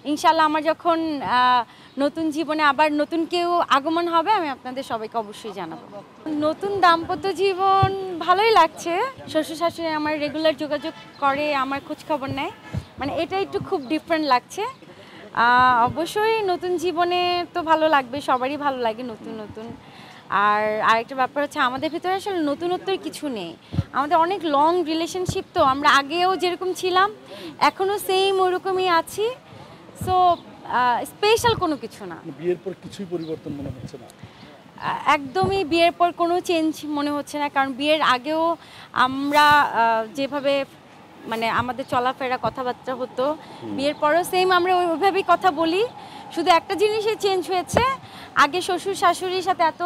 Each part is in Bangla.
ইনশাআল্লাহ আমার যখন নতুন জীবনে আবার নতুন কেউ আগমন হবে আমি আপনাদের সবাইকে অবশ্যই জানাবো। নতুন দাম্পত্য জীবন ভালোই লাগছে। শ্বশুর শাশুড়ি আমার রেগুলার যোগাযোগ করে, আমার খোঁজ খবর নেয়, মানে এটা একটু খুব ডিফারেন্ট লাগছে। অবশ্যই নতুন জীবনে তো ভালো লাগবে, সবারই ভালো লাগে নতুন নতুন। আর আরেকটা ব্যাপার হচ্ছে আমাদের ভিতরে আসলে নতুনত্বের কিছু নেই। আমাদের অনেক লং রিলেশনশিপ, তো আমরা আগেও যেরকম ছিলাম এখনও সেম ওরকমই আছি। সো স্পেশাল কোনো কিছু না। বিয়ের পর কিছুই পরিবর্তন মনে হচ্ছে না? একদমই বিয়ের পর কোনো চেঞ্জ মনে হচ্ছে না, কারণ বিয়ের আগেও আমরা যেভাবে মানে আমাদের চলাফেরা কথাবার্তা হতো, বিয়ের পরও সেম আমরা ওইভাবেই কথা বলি। শুধু একটা জিনিসই চেঞ্জ হয়েছে, আগে শ্বশুর শাশুড়ির সাথে এত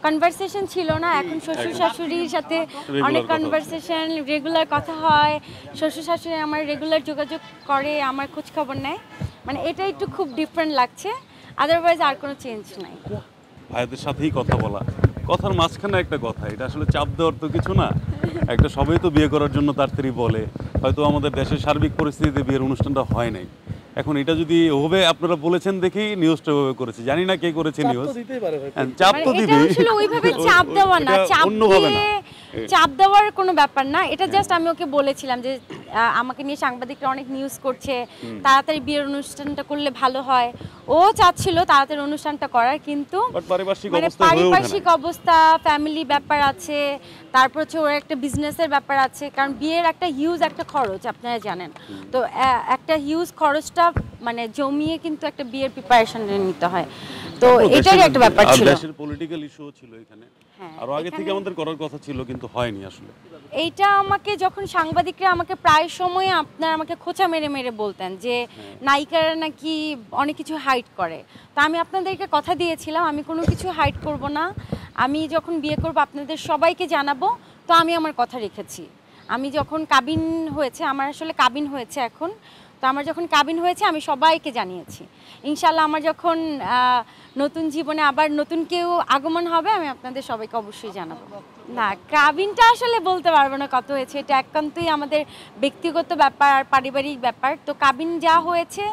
কনভারসেশন ছিল না, এখন শ্বশুর শাশুড়ির সাথে অনেক কনভারসেশন, রেগুলার কথা হয়। শ্বশুর শাশুড়ি আমার রেগুলার যোগাযোগ করে, আমার খোঁজ খবর নেয়, মানে এটা একটু খুব ডিফারেন্ট লাগছে। আদারওয়াইজ আর কোনো চেঞ্জ নাই। ভাইদের সাথেই কথা বলা, কথার মাঝখানে একটা কথা, এটা আসলে চাপ দেওয়ার তো কিছু না। একটা সবাই তো বিয়ে করার জন্য তাড়াতাড়ি বলে, হয়তো আমাদের দেশের সার্বিক পরিস্থিতিতে বিয়ের অনুষ্ঠানটা হয় নাই। এখন এটা যদি ওভাবে আপনারা বলেছেন দেখেই নিউজটা ওভাবে করেছে, জানি না কে করেছে নিউজ। চাপ তো দিবে, আসলে ওইভাবে চাপ দেওয়া না, চাপ দেওয়ার কোনো ব্যাপার না। এটা জাস্ট আমি ওকে বলেছিলাম যে আমাকে নিয়ে সাংবাদিকরা অনেক নিউজ করছে, তাড়াতাড়ি বিয়ের অনুষ্ঠানটা করলে ভালো হয়। ও চাচ্ছিল তাড়াতাড়ি অনুষ্ঠানটা করার, কিন্তু পারিপার্শ্বিক অবস্থা, ফ্যামিলি ব্যাপার আছে, তারপর হচ্ছে ওর একটা বিজনেসের ব্যাপার আছে, কারণ বিয়ের একটা হিউজ একটা খরচ আপনারা জানেন। তো একটা হিউজ খরচটা মানে জমিয়ে কিন্তু একটা বিয়ের প্রিপারেশন নিতে হয়। তো এটারই একটা ব্যাপার ছিল। দেশের পলিটিক্যাল ইস্যু ছিল এখানে, আর আগে থেকে আমাদের করার কথা ছিল কিন্তু হয়নি আসলে। এইটা আমাকে যখন সাংবাদিকরা আমাকে প্রায় সময় আপনার আমাকে খোঁচা মেরে মেরে বলতেন যে নায়িকারা নাকি অনেক কিছু হাইড করে, তা আমি আপনাদেরকে কথা দিয়েছিলাম আমি কোনো কিছু হাইড করব না। আমি যখন বিয়ে করব আপনাদের সবাইকে জানাবো। তো আমি আমার কথা রেখেছি। আমি যখন কাবিন হয়েছে, আমার আসলে কাবিন হয়েছে এখন, তো আমার যখন কাবিন হয়েছে আমি সবাইকে জানিয়েছি। ইনশাআল্লাহ আমার যখন নতুন জীবনে আবার নতুন কেউ আগমন হবে আমি আপনাদের সবাইকে অবশ্যই জানাবো। না, কাবিনটা আসলে বলতে পারবো না কত হয়েছে, এটা একান্তই আমাদের ব্যক্তিগত ব্যাপার আর পারিবারিক ব্যাপার। তো কাবিন যা হয়েছে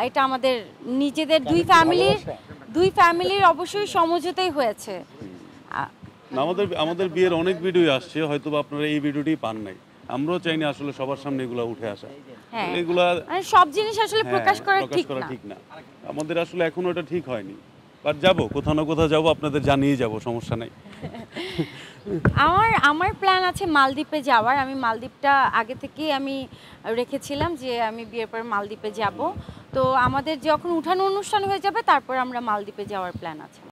এটা আমাদের নিজেদের দুই ফ্যামিলির অবশ্যই সমঝোতাই হয়েছে। আমাদের বিয়ের অনেক ভিডিও আসছে, হয়তো আপনারা এই ভিডিওটি পান নাই। আমরাও চাইনি আসলে সবার সামনে এগুলো উঠে আসা। এগুলা সব জিনিস আসলে প্রকাশ করা ঠিক না। আমাদের আসলে এখনো এটা ঠিক হয়নি, বাট যাবো কোথাও না কোথাও যাবো, আপনাদের জানিয়ে যাবো, সমস্যা নাই। আমার প্ল্যান আছে মালদ্বীপে যাওয়ার। আমি মালদ্বীপটা আগে থেকেই আমি রেখেছিলাম যে আমি বিয়ের পর মালদ্বীপে যাব। তো আমাদের যখন উঠানো অনুষ্ঠান হয়ে যাবে তারপর আমরা মালদ্বীপে যাওয়ার প্ল্যান আছে।